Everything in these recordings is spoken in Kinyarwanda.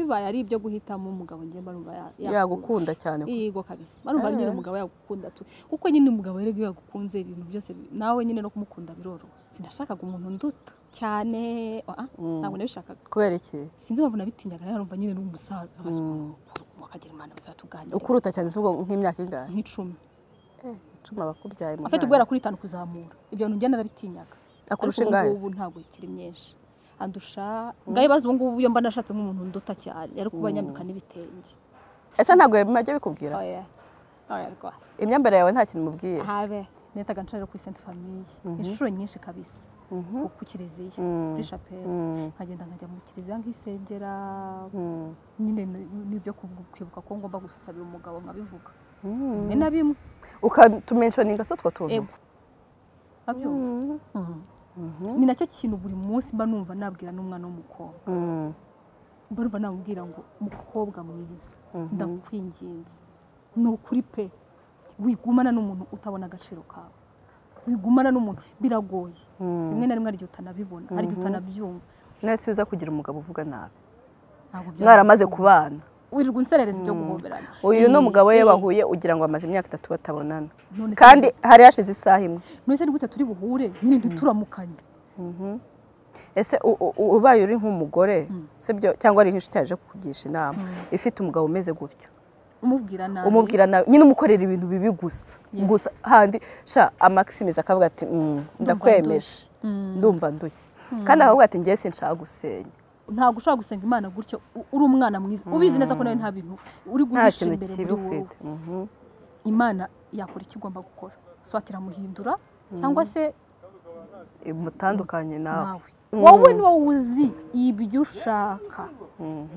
bibaye ari ibyo guhitamo umugabo ngiye barumva yagukunda cyane yego kabisa barumva nyine umugabo yagukunda tu kuko nyine umugabo rero yagukunze ibintu byose nawe nyine no kumukunda biroro sinashakaga umuntu nduta cyane ntabwo nabishakaga kubera iki sinzi impamvu nabitinyaga narumva nyine n'umusaza bakagira imana bazatuganira ukuruta cyane ubwo nk'imyaka ingahe nk'icumi abakubyaye mu afite guhera kuri 5 kuzamura ibyo bintu ngenda nabitinyaga akurusha ingahe ubu ntabwo ikiri myinshi andusha ngaye bazo ngubu yo mba nashatse nk'umuntu nduta cyane yari kuba nyambika n'ibitenge ese ntabwo yamajye bikubwira oya rwose imyambaro yawe nta kintu mubwiye habe netaga nshaka kuri Sainte Famille inshuro nyinshi kabisa ku kiliziya kuri chapelle nkagenda nkajya mu kiliziya nk'isengera nyine nibyo kwibuka ko ngomba gusabira umugabo nkabivuga ni na bimwe ukatumentioninga so twatuntu ni nacyo kintu buri munsi mba numva nabwira n'umwana w'umukobwa mba namubwira ngo umukobwa mwiza ndakwinginze ni ukuri pe wigumana n'umuntu utabona agaciro kawe wigumana n'umuntu biragoye rimwe na rimwe ari utanabibona ari utanabyumva nese uza kugira umugabo uvuga nabi mwaramaze kubana wirirwa unserereza ibyo guhoberana uyu no mugabo we bahuye ugira ngo amaze imyaka 3 batabonana kandi hari yashize isaha imwe none ni gute turi buhure nyine ndituramukanye ese ubaye uri nk'umugore sibyo cyangwa ari nk'inshuti yaje kukugisha inama ifite umugabo umeze gutyo umubwira nabi nyine umukorera ibintu bibi gusa handi sha Maximize akavuga ati ndakwemeje ndumva ndushye kandi akavuga ati ngiye sinshaka gusenya ntabwo ushaka gusenga Imana gutyo uri umwana mwiza ubizi neza ko nawe nta bintu uri guhisha imbere muri wowe Imana yakora icyo igomba gukora swatira muhindura cyangwa se mutandukanye nawe wowe ni wowe uzi ibyo ushaka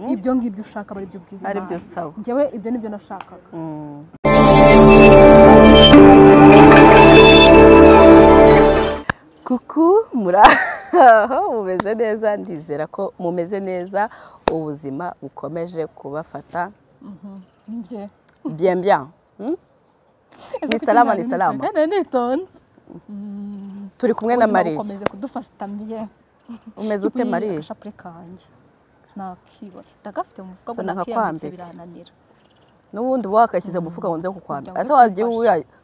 ibyo ngibyo ushaka bari byo bwiza ari byo sawa njyewe ibyo nibyo nashakaga kuku muraho mumeze neza ndizera ko mumeze neza ubuzima bukomeje kubafata bien ni salama nitonze turi kumwe na Marie ukomeze kudufata mbye umeze ute Marie shapure kanje nakiba ndagafite mu mufuka bwo birananira n'ubundi wakashyize mu mufuka wonze kukwambira ase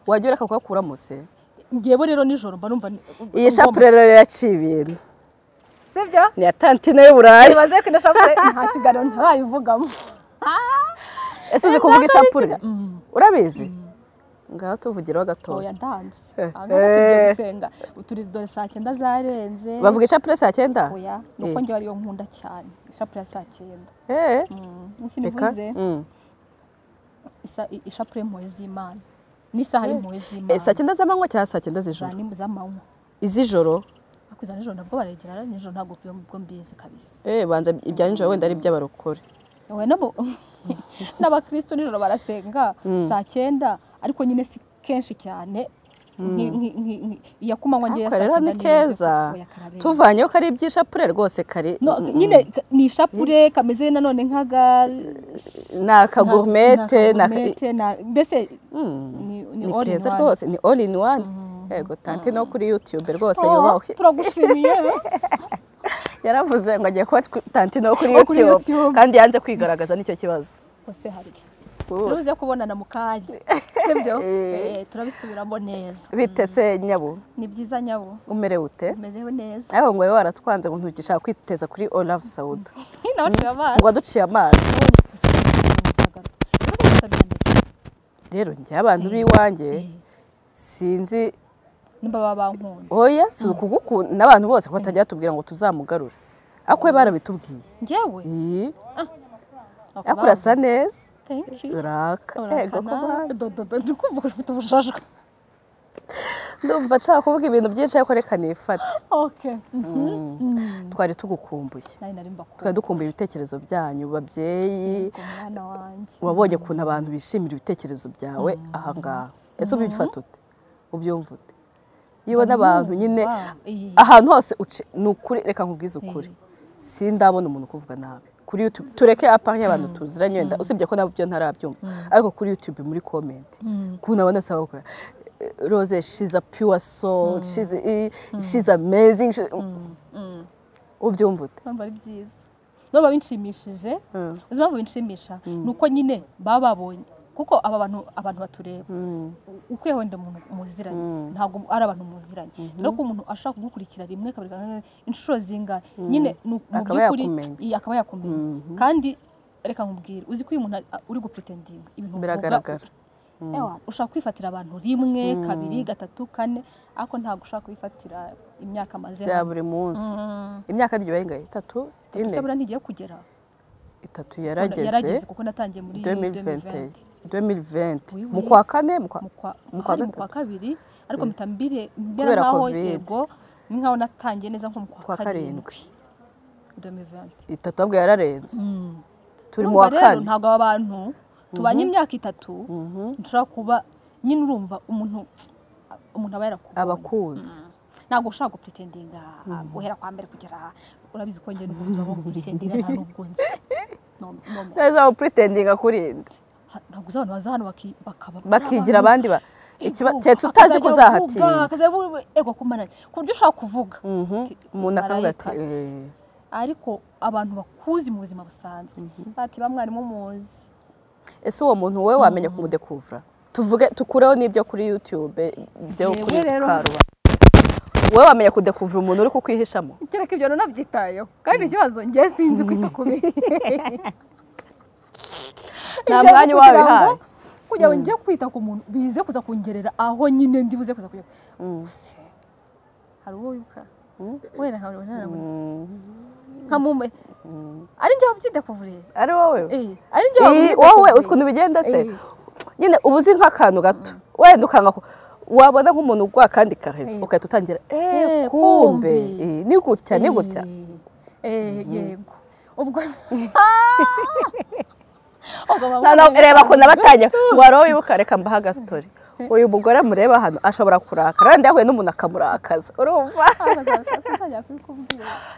wagiye akakukuramo se ngiyebo rero nijoro mba numva iyi shapure rero yaciye ibintu sibyo ni atantine y'Uburayi baze ko shapure nta kigaro ntarayivugamo ese uzi kuvuga ishapure urabizi ngaho tuvugiraho gatoya oya ndanze tugiye gusenga uturi dore saa 9 zarenze bavuga ishapure saa 9 oya nuko ngiye ariyo nkunda cyane ishapure saa 9 nivuze ishapure mu z'Imana ni saha y'impuhwe z'Imana saa 9 z'amanywa cyangwa saa 9 z'ijoro z'amanywa iz'ijoro akuza nijoro nabwo baregera nijoro ntabwo bwo mbizi kabisa banza ibya nijoro wenda ari by'abarokore we nabo n'abakristo nijoro barasenga saa 9 ariko nyine si kenshi cyane yakumanywa ngiye saa 9 ni keza tuvanyeho kari iby'ishapure rwose kari nyine ni ishapure kameze nanone nkaga na kagourmete na mbese ni keza rwose ni all in one yego tante no kuri YouTube rwose yubaho turagushimiye yaravuze ngo agiye kuba tante no kuri YouTube kandi yanze kwigaragaza nicyo kibazo ose hari turuze kubonana mu kaje sibyo turabisubiramo neza bitese Nyabo ni byiza Nyabo umerewe ute umerewe neza aho ngo waratwanze ngo ntugishaka kwiteza kuri Olaf Saud ngo aduciye amazi rero njye abantu biwanjye sinzi nimba babankunda oya si ukugukunda n'abantu bose ko batajya tubwira ngo tuzamugarura akwe barabitubwiye njyewe akurasa neza thank you uraka yego kuba ndukumva ufite ubujajwe ndumva nshaka kuvuga ibintu byinshi ariko reka nifate okay twari tugukumbuye twari dukumbuye ibitekerezo byanyu babyeyi wabonye kuntu abantu bishimira ibitekerezo byawe aha ngaha ese ubifata ute ubyumva ute yiwe n'abantu nyine ahantu hose ni ukuri reka nkubwize ukuri sindabona umuntu kuvuga nabi kuri YouTube tureke apari y'abantu tuziranye wenda usibye ko nabyo ntarabyumva ariko kuri YouTube muri comment kuna abana saba ko Rose she's a pure soul she's amazing ubyumva ute bamba ari byiza no babinshimishije uzima binshimisha nuko nyine baba babonye kuko aba abantu batureba uko yahonde umuntu muziranye ntabwo ari abantu muziranye rero ko umuntu ashaka kugukurikira rimwe kabiri inshuro zinga nyine mu by'ukuri akaba yakumenya kandi reka nkubwire uzi ko uyu muntu uri gupretendinga ibintu biragaragara ushaka kwifatira abantu rimwe kabiri gatatu kane ariko ntabwo ushaka kwifatira imyaka maze ya buri munsi imyaka ryo ingahe 3 4 sabura ntigiye kugera 3 yarageze kuko natangiye muri 2020 mu kwa kane mu kwa kabiri ariko mitambire mbera nkaho yego ni nkaho natangiye neza nko mu kwa karindwi 2020 itatu abwo yararenze turi mu wa kane ntabwo abantu tubanye imyaka 3 nshaka kuba nyine urumva umuntu aba yarakubonye abakuzi ntabwo ushaka gupretendinga guhera kwa mbere kugera urabizi ko ngene ubuzima bwo gupretendinga nta nubwo nzi neza gupretendinga kurinda ntabwo uzabana baza hano bakigira abandi cyetse utazi ko uzahatinda ego kumana ku buryo ushaka kuvuga umuntu akavuga ati ariko abantu bakuzi mu buzima busanzwe bati bamwarimu muzi ese uwo muntu wowe wamenya kumudekuvura tuvuge tukureho n'ibyo kuri YouTube byo kuri Karuba wowe wamenya kudekuvura umuntu uri kukwihishamo kereka ibyo nabyitayeho kandi ikibazo ngiye sinzi kwita kubi nta mwanya wabihaye kugira ngo ngiye kwita ku muntu bize kuza kungerera aho nyine ndibuze kuza kujya hari uwo wibuka wera nkamume ari njye wabyidekuvuriye ari wowe ari njye wowe ukuntu bigenda se nyine ubuzi nk'akantu gato wenda ukanga wabona nk'umuntu ugwa kandi kaheze ukahita utangira kumbe ni gutya yego ubwo reba ko nabatanye ngo wari wibuka reka mbaha gastori uyu mugore mureba hano ashobora kurakara wenda yahuye n'umuntu akamurakaza urumva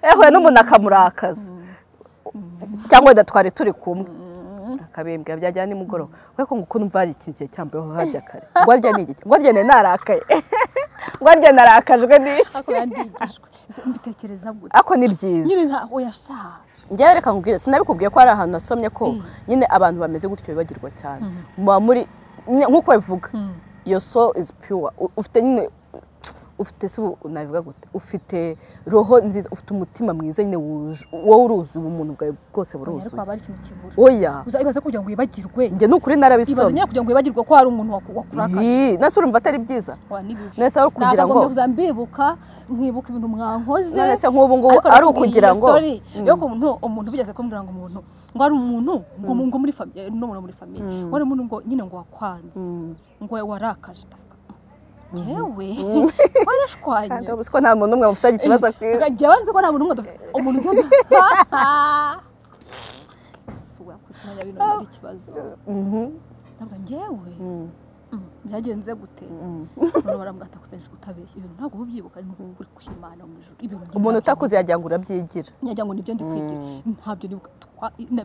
yahuye n'umuntu akamurakaza cyangwa wenda twari turi kumwe akabembwa byajyana nimugoroba we ko nguko numva hari ikintu cyambayeho harya kare ngo arya ni iki ngo arya ne narakaye ngo arya narakajwe n'iki ako yandigishwe mbitekereza gute ako ni byiza nyine nta oyasha njye reka nkubwire sinabikubwiye ko ari ahantu nasomye ko nyine abantu bameze gutyo bibagirwa cyane muri nkuko bivuga your soul is pure ufite nyine ufite se navuga gute ufite roho nziza ufite umutima mwiza nyine wowe uruzi umuntu bwawe bwose buruzi oya uzayibaza kugira ngo yibagirwe njye nukuri narabisomye ibaza nyine kugira ngo yibagirwe ko hari umuntu wakurakaje nase urumva atari byiza nese ari kugira ngo mbibuka nkibuka ibintu mwankoze nese nk'ubu ngubu ari ukugira ngo yo ko umuntu bigeze kumbwira ngo umuntu ngo ari umuntu ngo muri famille no muri famille wari umuntu ngo nyine ngo wakwanze ngo warakaje yewe warashwanye ndabuse ko nta muntu umwe ufite ikibazo kwira gajewe nzi ko nta muntu umwe umuntu suwa kusumanya bino ari ikibazo ntabwo ngewe byagenze gute none barambwata kusenje utabeshye ibintu ntabwo ubyibuka ari n'ukuri kwimana mu ijuru ibintu umuntu utakuze yajya ngo urabyigira yajya ngo nibyo ndi kwigira ntabyo nibuka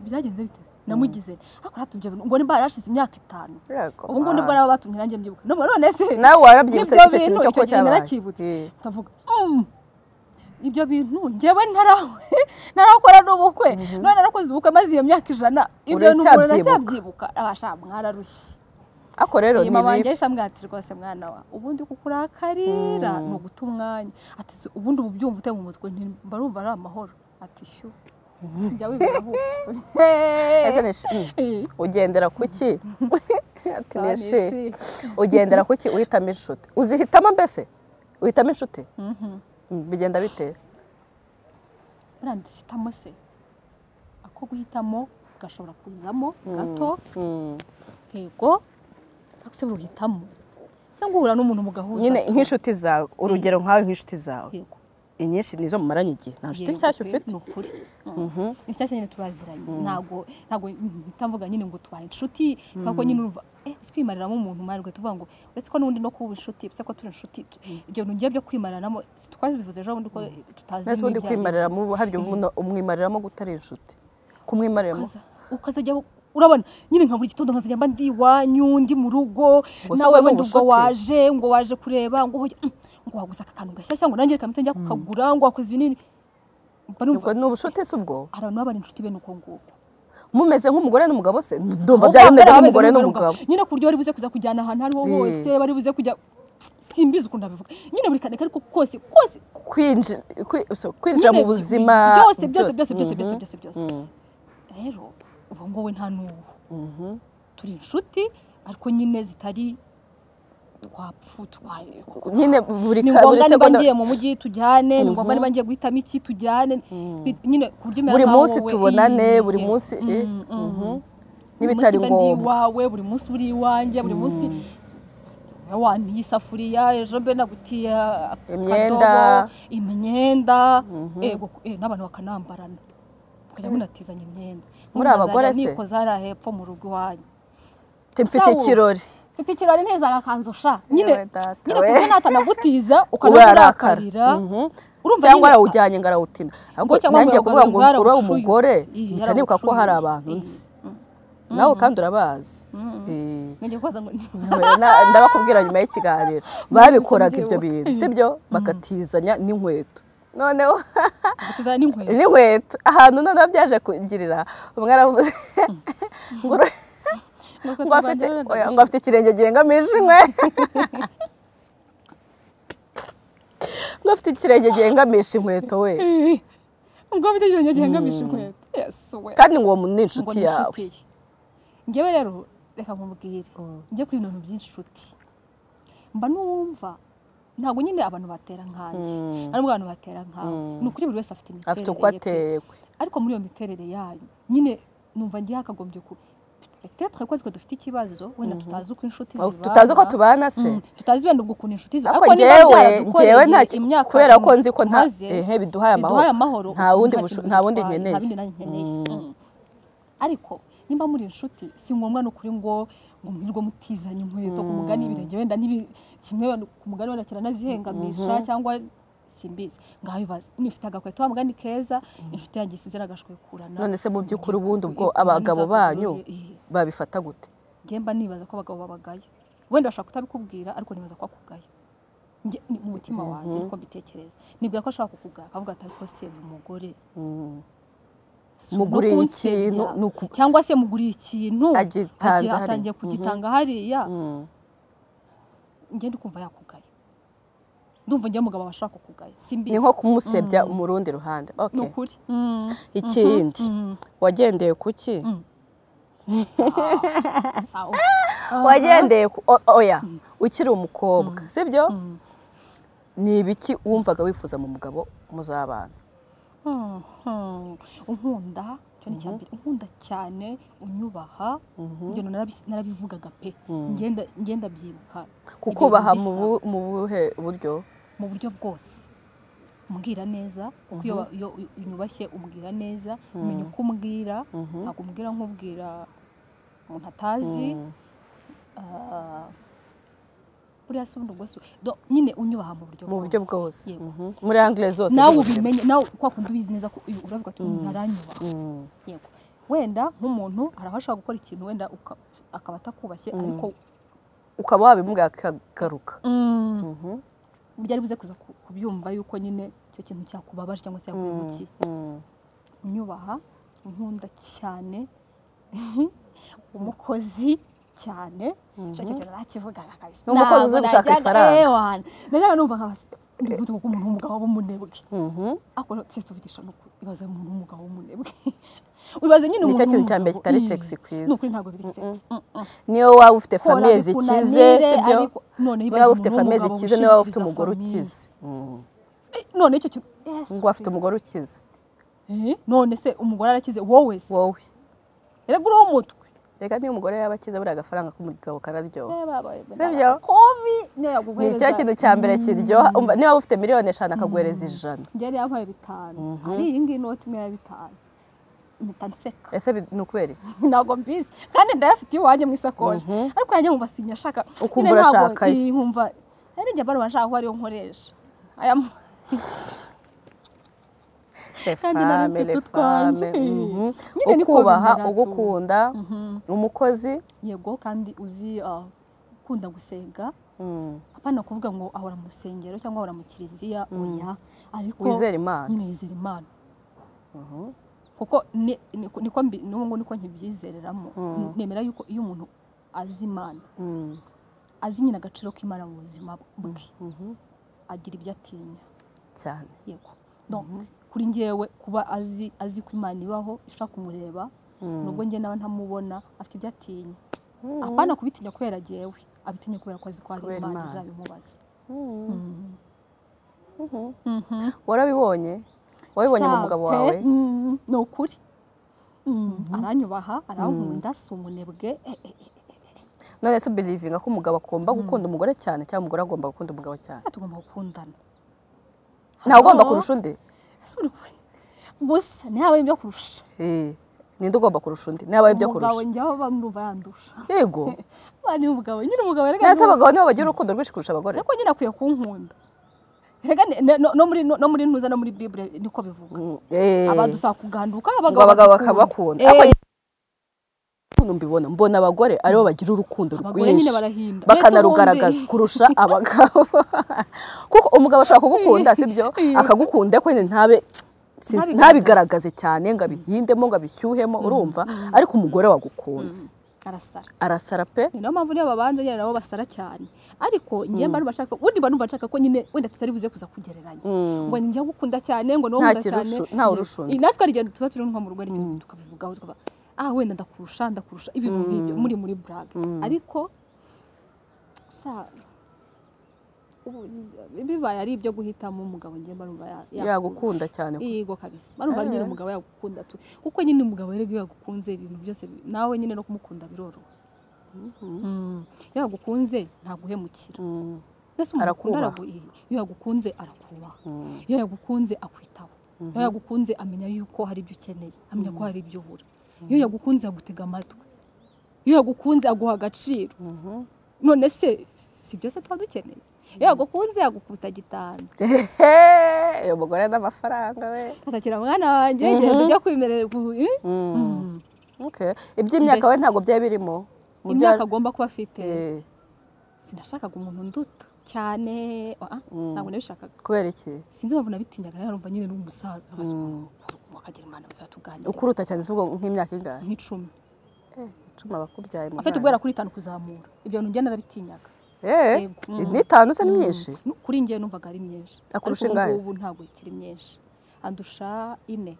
byagenze bite namugize akora tubye ngo nimba yarashize imyaka 5 ubu ngo nibwo naba batumye nanjye mbyibuka none se nawe warabyibutse icyo kintu cyo ko cyabaye ndavuga ibyo bintu ngewe narakora n'ubukwe none narakoze ubukwe maze iyo myaka 100 ibyo n'umuntu nacyabyibuka abasha mwararushye ako rero ni mama wanjye samwati rwose mwana wa ubundi kukurakarira no guta umwanya ati ubundi ubyumva ute mu mutwe mbarumva ari amahoro ati shu njya wibaho ugendera kuki ati neshe ugendera kuki uhitamo inshuti uzihitamo mbese uhitamo inshuti bigenda bite brandihitamo se ako guhitamo gashobora kuzamo gato yego akse uruhitamo cyangwa uhura n'umuntu mugahuza nyine nk'inshuti zawe urugero nkawe nk'inshuti zawe inyinshi nizo mumaranye igihe nta nshuti nshyashya ufite n'ukuri inshyashya nyine turaziranye ntago ntamvuga nyine ngo tubaye inshuti kuko nyine urumva twimariramo umuntu marwe tuvuga ngo uretse ko n'undi no kuba inshuti bise ko turi inshuti ibyo ngiye byo kwimariramo twabivuze ejo bundi ko tutazi n'ibyo kwimariramo haryo umwimariramo gutari inshuti kumwimariramo ukazajya urabona nyine nka buri gitondo nkazajya mba ndi iwanyu ndi mu rugo nawe wenda ubwo waje kureba ngo waguze aka kantu gashyashya ngo nanjye kamite njya kukagura ngo wakoze ibinini ubwo ni ubushuti se ubwo hari abantu baba ari inshuti bene uko nguko mumeze nk'umugore n'umugabo se ndumva byari bimeze nk'umugore n'umugabo nyine ku buryo bari buze kuza kujyana ahantu hariho hose bari buze kujya simbizi ukuntu abivuga nyine buri kantu ariko kose kwinjira mu buzima byose rero ubu ngowe nta n'ubu turi inshuti ariko nyine zitari nyine buri ni ngombwa niba ngiye mu mujyi tujyane ni ngombwa niba ngiye guhitamo iki tujyane nyine ku buryo buri munsi tubonane buri munsi n'ibitari ngombwa buri munsi uri iwanjye buri munsi wantiye isafuriya ejo mbe nagutiye akadobo imyenda n'abantu bakanambarana mukajya munatizanya imyenda muri abagore se niko zari hepfo mu rugo iwanyu mfite ikirori neza agakanzu sha nyine kuko natanagutiza ukanarakara cyangwa arawujyanye ngo arawutina nanjye kuvuga ngo uri umugore utanibuka ko hari abantu nzi nawe kandi urabazi ndabakubwira nyuma y'ikiganiro babikoraga ibyo bintu sibyo bakatizanya n'inkweto noneho n'inkweto ahantu noneho byaje kugirira umwe aravuze ngo afite ikirenge gihengamije inkweto ngo afite ikirenge gihengamije inkweto we ngo afite ikirenge gihengamije inkweto kandi ngo uwo muntu ni inshuti yawe njyewe rero reka nkubwire njye kuri ibintu by'inshuti mba numva ntabwo nyine abantu batera nkanjye ariko abantu batera nkawe ni ukuri buri wese afite imiterere afite uko ateye ariko muri iyo miterere yayo nyine numva ngiye hakagombye ku peut-être ko twe dufite ikibazo wenda tutazi uko inshuti ziba tutazi ko tubana se tutazi wenda ubwo ukuntu inshuti ziba ariko njyewe nta kubera ko nzi ko biduhaye amahoro nta wundi nkeneye ariko nimba muri inshuti si ngombwa no kuri ngo mwirwe mutizanye inkweto ku mugani ibirenge wenda kimwe ku mugani wenda kiranazihengamisha cyangwa simbizi ngaho bibaza nifite agakweto wa mugani keza inshuti yanjye isizera agashwekurana none se mu by'ukuri ubundi ubwo abagabo banyu babifata gute ngemba nibaza ko abagabo babagaye wenda bashaka kutabikubwira ariko nibaza ko akugaya mu mutima wanjye niko mbitekereza nibwira ko ashaka kukugaya akavuga ati ariko se umugore muguriye ikintu cyangwa se muguriye ikintu atangiye kugitanga hariya ngende kumva yakugaya ndumva ngiye umugabo abashaka kukugaya simbizi ni nko kumusebya mu rundi ruhande okay nukuri ikindi wagendeye kuki wagendeye oya ukiri umukobwa sibyo ni ibiki wumvaga wifuza mu mugabo muzabana unkunda cyo ni cyambere unkunda cyane unyubaha ngeno narabivugaga pe ngenda byibuka kukubaha mu buhe buryo mu buryo bwose umbwira neza kuko iyo unyubashye umbwira neza umenya uko umbwira ntabwo umbwira nk'ubwira umuntu atazi buriya se ubundi bwose nyine unyubaha mu buryo bwose muri anglais zose nawe ubimenye nawe kwa kundi ubizi neza ko uravuga ati ntaranyubaha yego wenda nk'umuntu arabasha gukora ikintu wenda akaba atakubashye ariko ukaba wabimubwira akagaruka byari buze kuza kubyumva yuko nyine icyo kintu cyakubabaje cyangwa se yakuhemukiye unyubaha unkunda cyane umukozi cyane cyo narakivugaga kabisa umukozi uzi gushaka ifaranga najyaga numva nk'abantu umuntu w'umugabo w'umunebwe ako tuvugisha no ibaza umuntu w'umugabo w'umunebwe ubaze nyine umuntu nicyo kintu cya mbere kitari sexy kwiza n'ukuri ntabwo biri sexy niyo waba ufite famille zikize sibyo niyo waba ufite famille zikize niyo waba ufite umugore ukize none icyo kintu ngo afite umugore ukize none se umugore arakize wowe erega uriho umutwe reka niyo umugore yaba akize buriya agafaranga k'umugabo kararyoha sibyo ni cyo kintu cya mbere kiryoha niba ufite miliyoni 5 akaguhereza 100 njye yampaye 5 hari iyi ngiyi inoti imwe ya 5 mutanseka ese ni ukubera iki ntabwo mbizi kandi ndayafite iwanjye mu isakoshi ariko yanjye nkumva sinyashaka ukumva urashaka nkumva ari njye bari bashaka ko ariyo nkoresha aya ukubaha ugukunda umukozi yego kandi uzi ukunda gusenga apana kuvuga ngo ahora mu rusengero cyangwa ahora mu kiliziya oya ariko wizera Imana nyine yizera Imana kuko niko nkibyizereramo nemera yuko iyo umuntu azi Imana azi nyine agaciro k'Imana mu buzima bwe agira ibyo atinya cyane yego kuri njyewe kuba azi ko Imana ibaho ishaka kumureba nubwo njye nawe ntamubona afite ibyo atinya apana kubitinya kubera jyewe abitinya kubera ko azi ko ari Imana izabimubaza wabibonye mu mugabo wawe ni ukuri aranyubaha arankunda si umunebwe none se belivinga ko umugabo agomba gukunda umugore cyane cyangwa umugore agomba gukunda umugabo cyane tugomba gukundana ntawe ugomba kurusha undi gusa ntihabaye ibyo kurusha ninde ugomba kurusha undi ntihabaye ibyo kurusha umugabo njyaho bamwumva yandusha yego ni umugabo nyine umugabo nese abagabo nibo bagira urukundo rwinshi kurusha abagore ariko nyine akwiye kunkunda no muri ntuza no muri Bible niko bivuga abadusaba kuganduka abagabo bakabakunda mbona abagore aribo bagira urukundo rwinshi bakanarugaragaza kurusha abagabo kuko umugabo ashobora kugukunda sibyo akagukunda ko ntabigaragaze cyane ngo abihindemo ngo abishyuhemo urumva ariko umugore wagukunze arasara pe niyo mpamvu niyo babanza nyine nabo basara cyane ariko njye mba bashaka ubundi mba numva nshaka ko nyine wenda tutari buze kuza kugereranya ngo njye gukunda cyane ngo no nkunda cyane nta urushundi natwe ari igendo tuba turi nko mu rugo tukabivugaho wenda ndakurusha ibintu nk'ibyo muri brag ariko bibaye ari ibyo guhitamo umugabo njye mba numva yagukunda cyane yego kabisa barumva nyine umugabo yagukunda kuko nyine umugabo rero iyo yagukunze ibintu byose nawe nyine no kumukunda biroroha iyo yagukunze ntaguhemukira mbese umuntu iyo yagukunze arakubaha iyo yagukunze akwitaho iyo yagukunze amenya yuko hari ibyo ukeneye amenya ko hari ibyo ubura iyo yagukunze agutega amatwi iyo yagukunze aguha agaciro none se si byose tuba dukeneye iyo yagukunze yagukubita gitanu uyu mugore n'amafaranga we atakira mwana wanjye genda ujya kwimerera iby'imyaka we ntabwo byari birimo imyaka agomba kuba afite sinashakaga umuntu nduta cyane ntabwo nabishakaga kubera iki sinzi impamvu nabitinyaga narumva nyine n'umusaza bakagira imana bazatuganira ukuruta cyane se nk'imyaka ingahe nk'icumi abakubyaye afite guhera kuri 5 kuzamura ibyo bintu njye narabitinyaga n'itanu se ni myinshi kuri njye numvaga ari myinshi akurusha ingahe ubu ntabwo ikiri myinshi andusha 4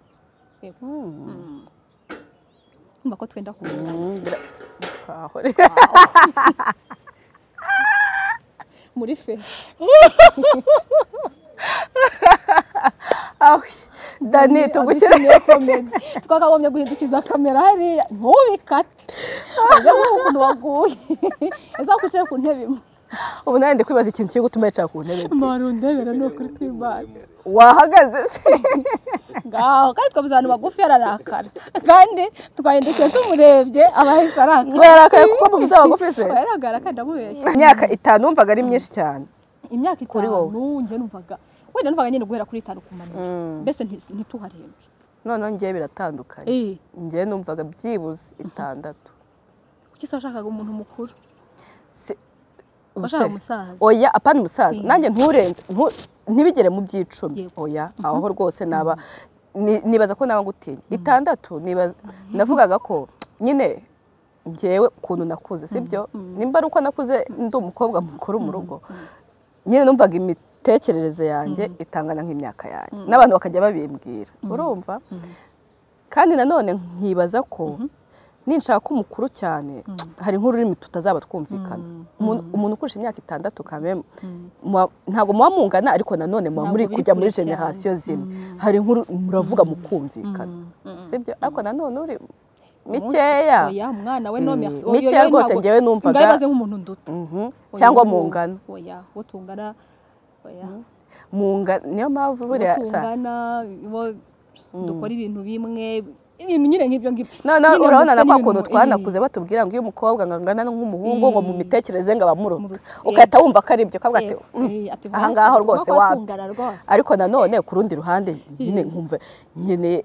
numva ko twenda kumenya muri fe Dani tugushyire twakagombye guhindukiza kamera hariya ntubikate uze ukuntu waguye ese kwicara ku ntebe imwe ubu nawe ndi kwibaza ikintu cyo gutuma yicara ku ntebe marundebera no kuri kwimana wahagaze se ngaho kandi twabuze abantu bagufi ararakara kandi twahindukiye tumurebye abahise arakara yarakaye kuko muvuze abagufi se yaragara kandi ndamubeshya imyaka 5 numvaga ari myinshi cyane imyaka 5 njye numvaga wenda numvaga nyine guhera kuri 5 kumanura mbese ntituharembe none ngiye biratandukanye ngiye numvaga byibuze 6 kuki se washakaga umuntu mukuru oya apana umusaza nanjye nturenze ntibigere mu by'icumi oya aho rwose naba nibaza ko nawe gutinya 6 nibaza navugaga ko nyine ngewe ukuntu nakuze sibyo nimba ari uko nakuze ndi umukobwa mukuru mu rugo nyine numvaga imitekerereze yanjye itangana nk'imyaka yanjye n'abantu bakajya babimbwira urumva kandi nanone nkibaza ko ninshaka umukuru cyane hari nk'ururimi tutazaba twumvikana umuntu ukurusha imyaka 6 kamwe ntabwo muba mungana ariko nanone muba muri kujya muri generation zimwe hari nkuru muravuga mu kumvikana sibyo ariko nanone uri mikeya oya umwana we no merci mikeya rwose ngewe numvaga ngabaze nk'umuntu nduta cyangwa mungana oya utungana oya mungana niyo mpamvu buriya tungana dukora ibintu bimwe ibintu nyine nk'ibyo ngibyo none urabona na kwa kuntu twanakuze batubwira ngo iyo umukobwa ngangana nk'umuhungu ngo mu mitekerereze ngo abamuruta ukahita wumva ko ari ibyo kavuga ati aha ngaho rwose wapi ariko nanone ku rundi ruhande nyine nkumva nyine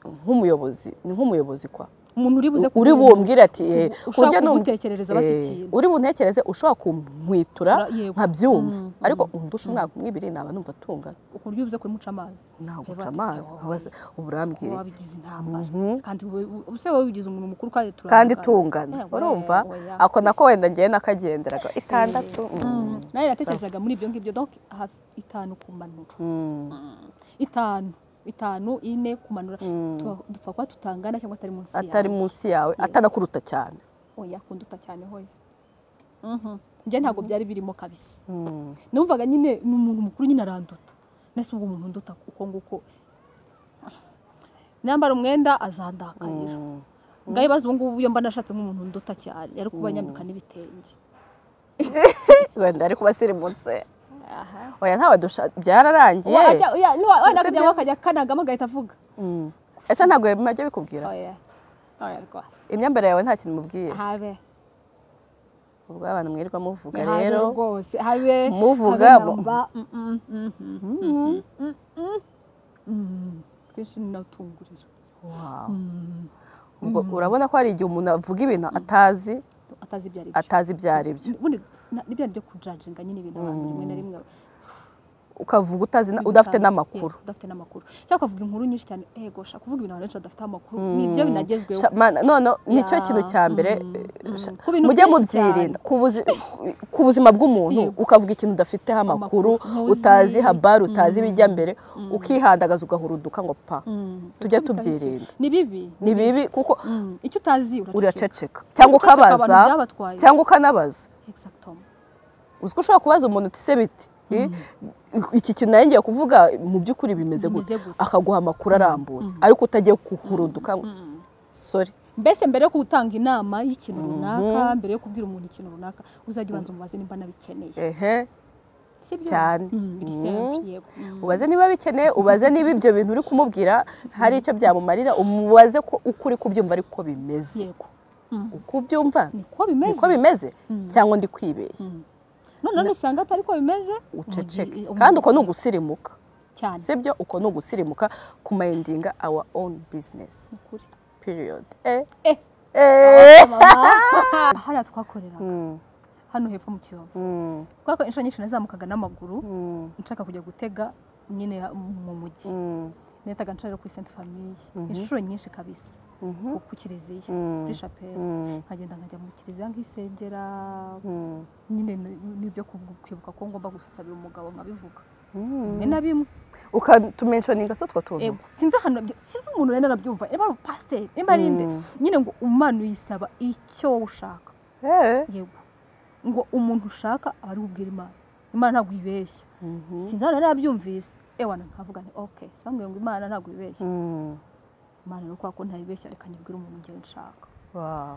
nk'umuyobozi ni nk'umuyobozi kwa umuntu uri bumbwire ati kurya no gutekerereza basikiye uri buntekereze ushobora kumpwitura nkabyumva ariko undusha umwaka umwe ibiri naba numva tungana ukurya ubuze kumuca amazi ntago guca amazi uburambwire wabigize intambara kandi ubuse wowe ubigize umuntu mukuru kandi tungana urumva ako nako wenda ngiye nakagenderaga 6 naye natekerezaga muri ibyo ngibyo donc 5 kumanura 5 ine kumanura dupfa kwa tutangana cyangwa atari munsi yawe atanakuruta cyane oya kunduta cyane hoye nje ntago byari birimo kabisa numvaga nyine n'umuntu mukuru nyine aranduta nese ubwo umuntu nduta uko nguko nambara umwenda azandakarira ngaye bazo ngubu yo mba nashatse nk'umuntu nduta cyane yari kuba nyambika n'ibitenge wenda ari kubasirimutse oya ntawe byararangiye wana kujya wakajya kanagamo gahita avuga ese ntago yemajye bikubwira oya rwose imyambaro yawe nta kintu mubwiye habe ubwo abantu mwirirwa muvuga rero rwose habe muvuga twese natungurira ubwo urabona ko hari igihe umuntu avuga ibintu atazi byari byo nibyo byo kujajinga nyine ibintu abantu rimwe na rimwe ukavuga utazi udafite n'amakuru cyangwa ukavuga inkuru nyinshi cyane gosha kuvuga ibintu abantu badafite amakuru nibyo binagezweho none nicyo kintu cya mbere mujye mubyirinda ku buzima bw'umuntu ukavuga ikintu udafiteho amakuru utazi habari utazi ibijya mbere ukihandagaza ugahuruduka ngo pa tujye tubyirinda ni bibi kuko icyo utazi uraceceka cyangwa ukabaza cyangwa ukanabaza uzi ko ushobora kubaza umuntu uti se biti iki kintu nayo ngiye kuvuga mu by'ukuri bimeze gute akaguha amakuru arambuye ariko utagiye kuhuruduka sorry mbese mbere yo gutanga inama y'ikintu runaka mbere yo kubwira umuntu ikintu runaka uzajya ubanza umubaze nimba nabikeneye cyane ubaze niba bikeneye ubaze niba ibyo bintu uri kumubwira hari icyo byamumarira umubaze ko ukuri kubyumva ariko bimeze uko ubyumva niko bimeze cyangwa ndi kwibeshya none usanga atari ko bimeze uceceke kandi uko nugusirimuka cyane sibyo uko nugusirimuka kumayindinga our own business period hariya twakoreraga hano hepfo mu Kiyovu kuko inshuro nyinshi nazamukaga n'amaguru nshaka kujya gutega nyine mu mujyi netaga nshaka kuri Sainte Famille inshuro nyinshi kabisa ku kiliziya kuri chapelle nkagenda nkajya mu kiliziya nkisengera nyine nibyo kwibuka ko ngomba gusabira umugabo nkabivuga bimwe na bimwe ukatumentioninga so twatuntu sinzi umuntu rero arabyumva eba pasteur emba rinde nyine ngo umanu yisaba icyo ushaka yego ngo umuntu ushaka ari ubwira Imana ntabwo ibeshya sinzi rero arabyumvise ewana nkavuga nti okay bambwiye ngo Imana ntabwo ibeshya Imana no kwa ko ntayibeshya reka nyibwira umuntu ngiye nshaka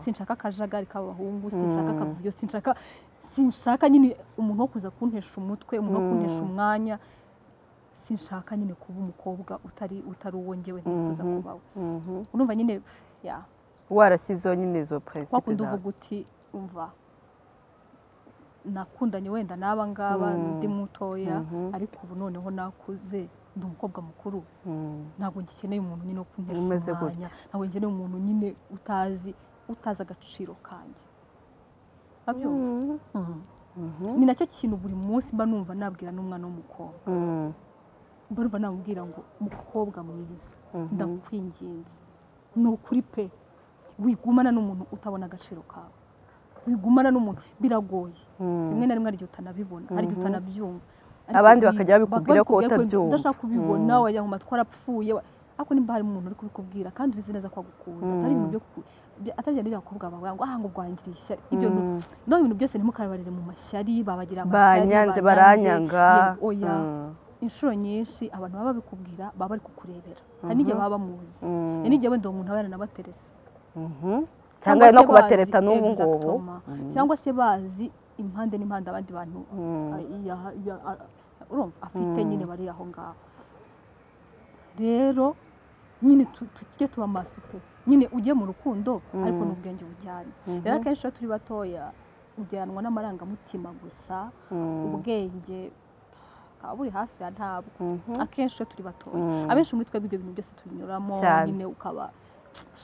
sinshaka akajagari k'abahungu sinshaka akavuyo sinshaka nyine umuntu wo kuza kuntesha umutwe umuntu wo kuntesha umwanya sinshaka nyine kuba umukobwa utari uwo ngewe nifuza kubaho urumva nyine warashyizeho nyine izo principes wakunda uvuga uti umva nakundanye wenda naba ngaba ndi mutoya ariko ubu noneho nakuze ndi umukobwa mukuru ntabwo ngikeneye umuntu nyine wo kuntesha umwanya ntabwo ngikeneye umuntu nyine utazi agaciro kanjye ni nacyo kintu buri munsi mba numva nabwira n'umwana w'umukobwa mba namubwira ngo umukobwa mwiza ndakwinginze ni ukuri pe wigumana n'umuntu utabona agaciro kawe wigumana n'umuntu biragoye rimwe na rimwe ari utanabibona ari utanabyumva abandi bakajya babikubwira ko utabyumva udashaka kubibona wajya mu matwara apfuye ariko nimba hari umuntu uri kubikubwira kandi ubizi neza ko agukunda atari ibintu byo atari ibintu by'abakobwa bavuga ngo ngo rwangira ishyari ibyo ibintu byose ntimukabibarire mu mashyari babagira amashyari banyanze baranyanga oya inshuro nyinshi abantu baba babikubwira baba bari kukurebera hari n'igihe baba bamuzi hari n'igihe wenda uwo muntu aba yaranabaterese cyangwa no kubatereta n'ubu ngubu cyangwa se bazi impande n'impande abandi bantu afite nyine bari aho ngaho rero nyine tujye tuba maso pe nyine ujye mu rukundo ariko n'ubwenge bujyanye rero akenshi iyo turi batoya ujyanwa n'amarangamutima gusa ubwenge buri hafi ya ntabwo akenshi iyo turi batoya abenshi muri twebwe ibyo bintu byose tubinyuramo nyine ukaba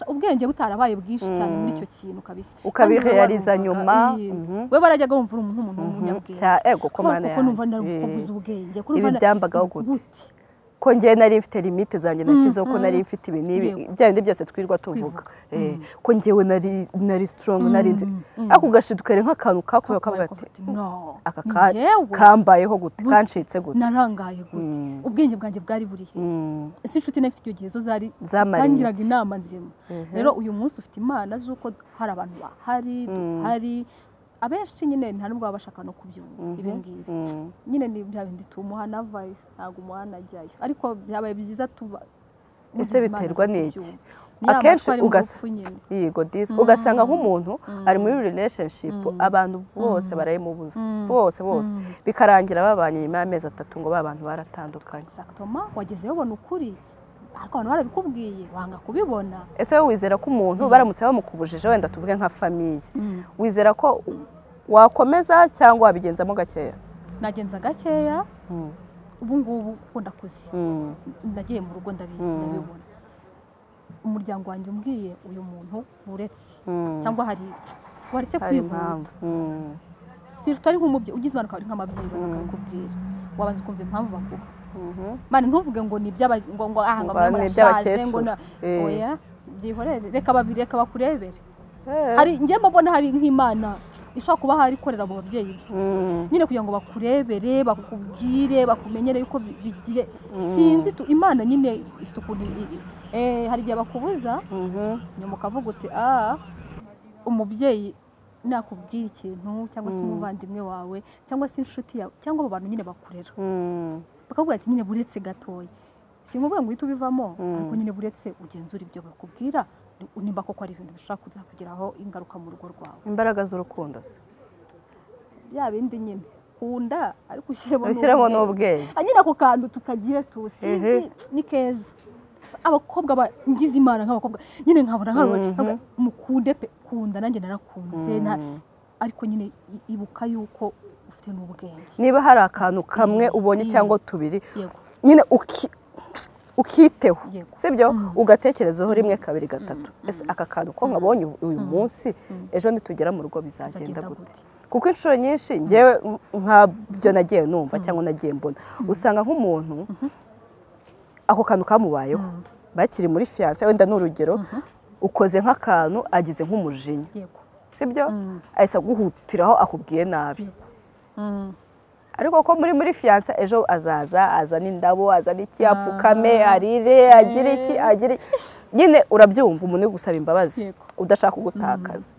ubwenge butarabaye bwinshi cyane muri icyo kintu kabisa ukabirealiza nyuma we barajyaga wumva umuntu w'umunyabwenge ego ko mana kuko numva nabukobuza ubwenge ibi byambagaho gute ko ngiye nari mfite limite zanjye nashyizeho ko nari mfite ibi n'ibi bya bindi byose twirwa tuvuga ko ngewe nari strong nari nzi ako gashidukere nk'akantu kakuye kavuga ati aka kambayeho gute kancitse gute narangaye gute ubwenge bwanjye bwari burihe ese inshuti nafite icyo gihe zo zangiraga inama nzima rero uyu munsi ufite imana z'uko hari abantu bahari duhari abenshi nyine nta nubwo baba bashaka no kubyumva ibi ngibi nyine ni bya bindi tumuha navayo ntabwo umuhana ajyayo ariko byabaye byiza tuba ese biterwa n'iki akenshi ugasanga nk'umuntu ari muri relationship abantu bose barayimubuza bose bikarangira babanye nyuma y'amezi 3 ngo babantu baratandukanye exactement wagezeyo ubona ukuri ariko abantu barabikubwiye wanga kubibona ese wowe wizera ko umuntu baramutse bamukubujije wenda tuvuge nka famille wizera ko wakomeza cyangwa wabigenzamo gakeya nagenza gakeya ubu ngubu ukunda kuzi ndagiye mu rugo ndabizi ndabibona umuryango wanjye umbwiye uyu muntu uretse cyangwa hari waretse kwivuga sirto ari nk'umubyeyi ugize impanuka ari nk'amabyeyi bakakubwira wabanza ukumva impamvu bakuba mani ntuvuge ngo ni ngo by'abakecuru ngo oya byihorere reka bakurebere hari ngiye mbona hari nk'Imana ishaka kuba hari korera abo babyeyi nyine kugira ngo bakurebere bakubwire bakumenyere yuko bigiye sinzi Imana nyine ifite ukuntu hari igihe bakubuza nyuma ukavuga uti umubyeyi nakubwira ikintu cyangwa se umuvandimwe wawe cyangwa se inshuti yawe cyangwa abo bantu nyine bakurera bakabwira ati nyine buretse gatoya sinkuvuga ngo uhite ubivamo ariko nyine buretse ugenzura ibyo bakubwira nimba koko ari ibintu bishaka kuzakugiraho ingaruka mu rugo rwawe imbaraga z'urukundo se ya bindi nyine kunda ariko ushyiremo n'ubwenge nyine ako kantu tukagiye tusizi ni keza abakobwa ngize Imana nk'abakobwa nyine nkabona mukunde pe kunda nanjye narakunze ariko nyine ibuka yuko ufite n'ubwenge niba hari akantu kamwe ubonye cyangwa tubiri nyine ukiteho sibyo ugatekerezaho rimwe kabiri gatatu ese aka kantu ko nkabonye uyu munsi ejo nitugera mu rugo bizagenda gute kuko inshuro nyinshi ngewe nkabyo nagiye numva cyangwa nagiye mbona usanga nk'umuntu ako kantu kamubayeho bakiri muri fiance wenda n'urugero ukoze nk'akantu agize nk'umujinya sibyo ahise guhutiraho akubwiye nabi ariko ko muri fiance ejo azana indabo azana iki apfukame arire agire nyine urabyumva umuntu gusaba imbabazi udashaka kugutakaza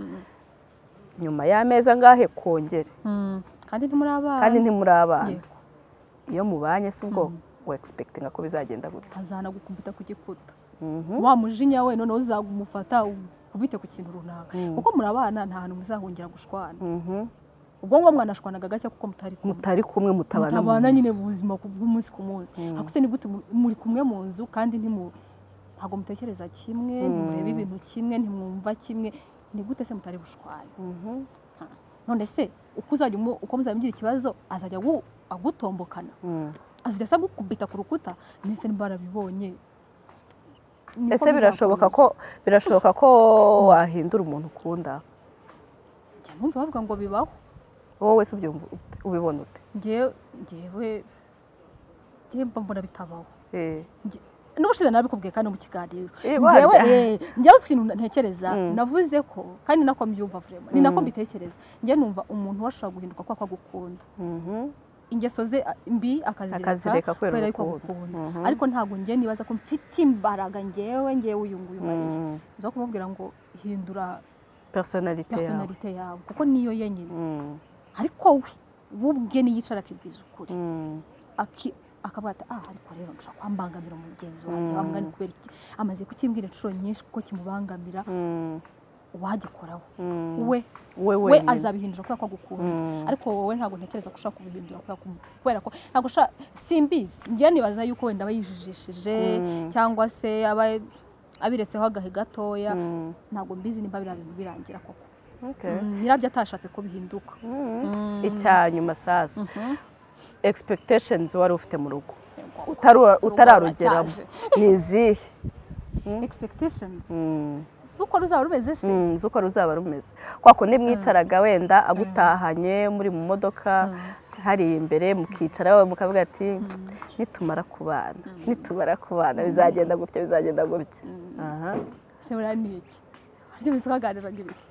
nyuma y'amezi angahe kongere kandi ntimuri abana iyo mubanye si ubwo we expecting ko bizagenda gute azana gukubita ku gikuta wa mujinya we noneho uzagumufata ubite ku kintu runaka kuko muri abana nta hantu muzahungira gushwana ubwo ngo mwanashwanaga gake kuko mutari kumwe mutabana nyine ubuzima bw'umunsi ku munsi hakuse ni gute muri kumwe mu nzu kandi ntago mutekereza kimwe ntimureba ibintu kimwe ntimwumva kimwe ni gute se mutari bushwane none se uko muzamugira ikibazo azajya agutombokana azajya asa gukubita ku rukuta nese barabibonye ese birashoboka ko wahindura umuntu ukunda numva bavuga ngo bibaho wowe se ubibona ute ngewe mbona bitabaho n'ubushize nabikubwiye kandi mu kiganiro ngewe ikintu ntekereza navuze ko kandi nako mbyumva vraiment ni nako mbitekereza ngewe numva umuntu washobora guhinduka kwa gukunda ingeso ze mbi akazireka kubera yuko agukunda ariko ntabwo ngewe nibaza ko mfite imbaraga ngewe uyu nguyu mariye zo kumubwira ngo hindura personalite yawe kuko niyo yenyine ariko we ubwe niyicara akibwiza ukuri akabata ariko rero nshaka kwambangamira umugenzi wanjye bamwani kubera iki amaze kukimbwira inshuro nyinshi kuko kimubangamira wagikoraho we azabihindura kubera ko agukunda ariko wowe ntabwo ntekereza ko ushaka kubihindura kubera ko ntabwo simbizi ngiye nibaza yuko wenda abayijijishije cyangwa se abiretseho agahe gatoya ntabwo mbizi nimba biriya bintu birangira koko nyirabyo atashatse ko bihinduka icyanyuma sasa expectations wari ufite mu rugo utararugeramo ni izihe expectations z'uko ruzaba rumeze se z'uko ruzaba rumeze kwa kundi mwicaraga wenda agutahanye muri mu modoka hari imbere mukicara mukavuga ati nitumara kubana bizagenda gutya se burani iki ariko twaganiraga ibiki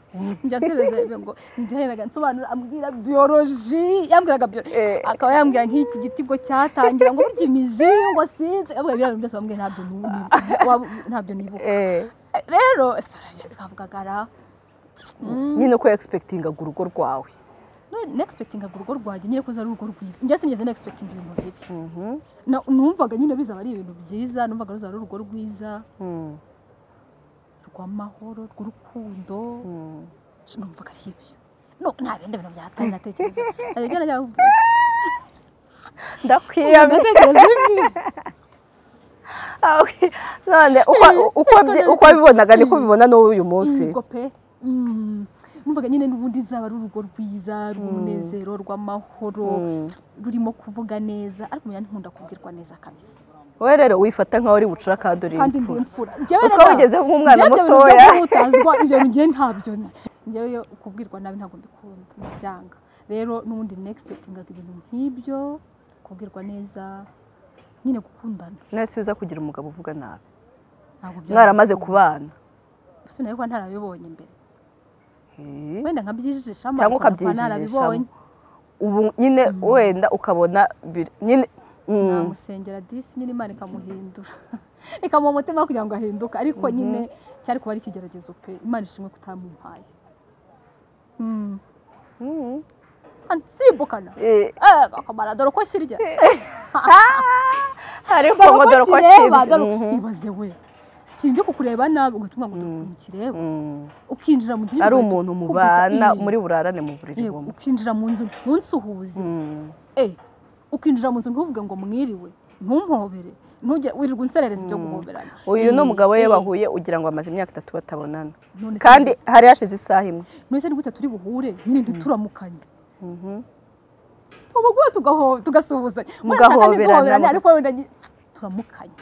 njya tereza ngo njyaheraga nsobanura ambwira biology yambwiraga akaba yambwira nk'iki giti ngo cyatangira ngo burya imizi ngo sinze abwo ibintu byose bambwiye ntabyo nibuka rero twavugaga nyine ko expectinga urugo rwawe expectinga urugo rwanjye nyine ko zari urugo rwiza njye sinigeze expecting ibintu bibi numvaga nyine bizaba ari ibintu byiza numvaga ruzaba urugo rwiza rw'amahoro rw'urukundo numvaga ari ibyo nta bindi bintu byatari natekereza ariko najya ndakwiyamye none uko bibonaga niko bibona n'uyu munsi numvaga nyine n'ubundi zaba ari urugo rwiza rw'umunezero rw'amahoro rurimo kuvuga neza ariko menya nkunda kubwirwa neza kabisa wowe rero wifata nkaho uri bucura kandi uri imfura uswa wigeze nk'umwana mutoya ibyo ngiye ntabyo nzi njyewe kubwirwa nabi ntabwo mbikunda byanga rero n'ubundi nexpectingaga ibintu nk'ibyo kubwirwa neza nyine gukundana nese uza kugira umugabo uvuga nabi mwaramaze kubana gusa nayo ko ntarabibonye mbere wenda nkabyijishamo cyangwa ukabyijishamo ubu nyine wenda ukabona nyine namusengera disi nyine Imana ikamuhindura ikamuha umutima kugira ngo ahinduke ariko nyine cyari kuba ari ikigeragezo pe Imana ishimwe kutamumpaye simbukana akamara dore ko kirya ariko ngo dore ko kirya ibaze we sinjye kukureba nabi ugatumwa ngo tukireba ukinjira mu gihe ari umuntu mubana muri burarane mu buriri bumwe ukinjira mu nzu ntunsuhuze ukinjira mu nzu ntuvuge ngo mwiriwe ntumpobere wirirwa unserereza ibyo guhoberana uyu ni umugabo we bahuye ugira ngo amaze imyaka 3 batabonana kandi hari hashize isaha imwe mwese ni gute turi buhure nyine ntituramukanye tubaguye tugasuhuzanya mugahoberana ariko wenda turamukanye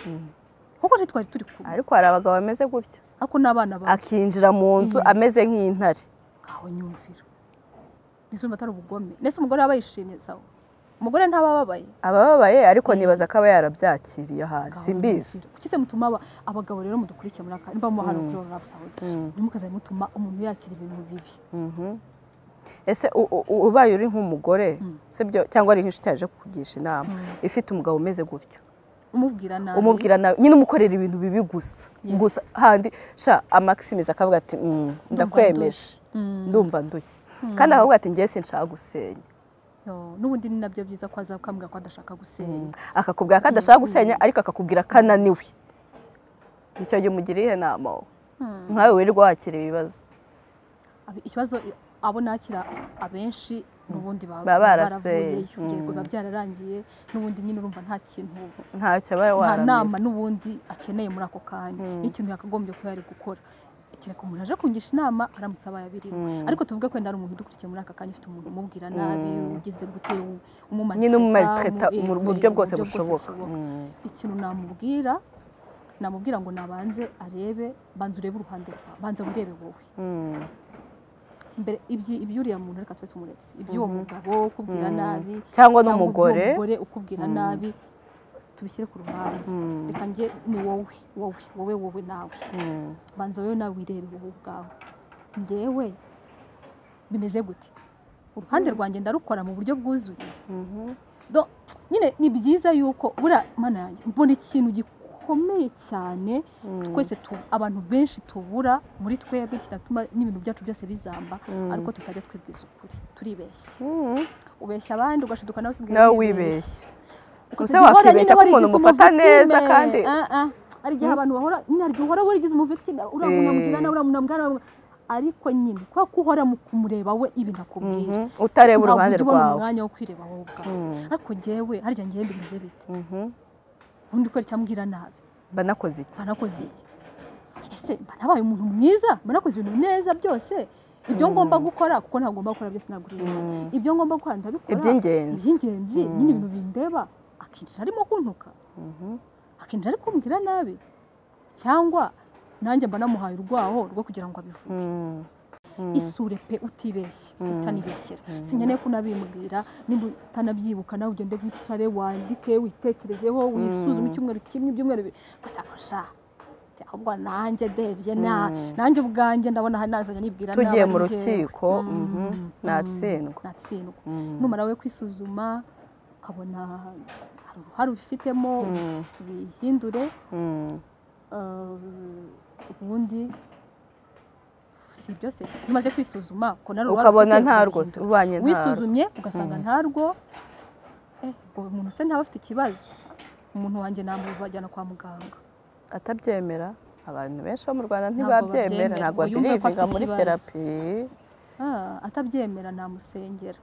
kuko ntitwari turi kumwe ariko hari abagabo bameze gutya ako n'abana bawe akinjira mu nzu ameze nk'intare aho nyumvira nizo matara ubugome nese umugore aba yishimye sawa umugore abababaye ariko nibaza ko aba yarabyakiriye ahari simbizi kise mutuma abagabo rero mudukurikiye muri aka nimba muhano kuri Love Sound nimukaza mutuma umuntu yakira ibintu bibi ese ubaye uri nk'umugore sibyo cyangwa ari nk'inshuti yaje kukugisha inama ifite umugabo umeze gutyo umubwira nabi nyine umukorera ibintu bibi gusa handi sha amaximiza akavuga ati ndakwemeje ndumva ndushye kandi akavuga ati ngiye sinshaka gusenya n'ubundi ni nabyo byiza ko aza akambwira ko adashaka gusenya akakubwira ko adashaka gusenya ariko akakubwira ko ananiwe icyo gihe umugiriye inama nkawe wirirwa wakira ibibazo abo nakira abenshi n'ubundi baba baraseye biba byararangiye n'ubundi nyine urumva nta kintu ntacyo aba waramye nta nama n'ubundi akeneye muri ako kanya ikintu yakagombye ko yari gukora kereka umuntu aje kungisha inama aramutse abaye abiriwe ariko tuvuge ko ari umuntu udukurikiye muri aka kanya ufite umuntu umubwira nabi ugize gute nyine umumaltreta mu buryo bwose bushoboka ikintu namubwira ngo nabanze arebe banze urebe uruhande rwawe banze urebe wowe mbere ibyuriya muntu reka tube tumuretse iby'uwo mugabo ukubwira nabi cyangwa n'umugore ukubwira nabi tubishyire ku ruhande reka njye ni wowe nawe banza wowe nawe wirebe wowe ubwawe njyewe bimeze gute uruhande rwanjye ndarukora mu buryo bwuzuye nyine ni byiza yuko buriya mana yanjye mbona ikintu gikomeye cyane twese abantu benshi tubura muri twebwe kitatuma n'ibintu byacu byose bizamba ariko tutajya twibwiza ukuri turibeshya ubeshya abandi ugashiduka nawe wibeshya gusa wakibeshya ko umuntu umufata neza kandi ari igihe abantu bahora naryo uhora warigize umuvictime uramunambwira nawe uramunambwira ariko nyine kwa ko uhora mu kumureba we ibintu akubwira utareba uruhande rwawe umwanya wo kwireba wowe ubwawe ariko njyewe harya ngiye bimeze bite undi kwera cyambwira nabi banakoze iki ese banabaye umuntu mwiza banakoze ibintu neza byose ibyo ngomba gukora kuko ntabwo ngomba gukora byose nagurira ibyo ngomba gukora ndabikora iby'ingenzi nyine ibintu bindeba akinjira arimo kuntuka akinjira ari kumbwira nabi cyangwa nanjye mba namuhaye urwaho rwo kugira ngo abivuge. Isure pe utibeshye utanibeshyera. Sinkeneye ko nabimbwira nimba utanabyibuka nawe ugende wicare wandike witekerezeho wisuzume icyumweru kimwe ibyumweru katakosha. Ahubwo nanjye debye nanjye ubwanjye ndabona hanazanya nibwira nawe tugiye mu rukiko natsindwa numara we kwisuzuma ukabona hari ubifitemo bihindure ubundi si byose umaze kwisuzuma ukabona nta rwose ubanye nta wisuzumye ugasanga ntarwo umuntu se ntaba afite ikibazo umuntu wanjye namubajyana kwa muganga atabyemera abantu benshi bo mu Rwanda ntibabyemera ntabwo babirivinga muri terapi atabyemera namusengera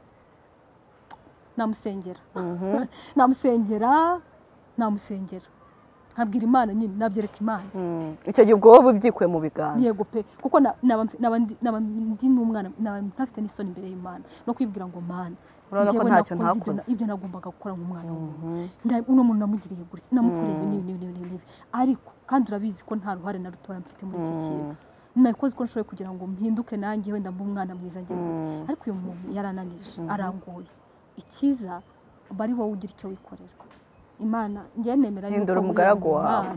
nkabwira Imana nyine nabyereka Imana icyo gihe ubwo wowe ubyikuye mu biganza yego pe kuko ndi n'umwana ntafite n'isoni imbere y'Imana no kwibwira ngo Mana urabona ko ntacyo ntakoze ibyo nagombaga gukora nk'umwana w'umuntu uno muntu namugiriye gutya namukoreye nibi ariko kandi urabizi ko nta ruhare na rutoya mfite muri iki kintu nakoze ko nshoboye kugira ngo mpinduke nanjye wenda mbe umwana mwiza njye ariko uyu muntu yarananije arangoye ikiza bari wowe ugira icyo wikorera Imana ngiye nemera hindura umugaragu wawe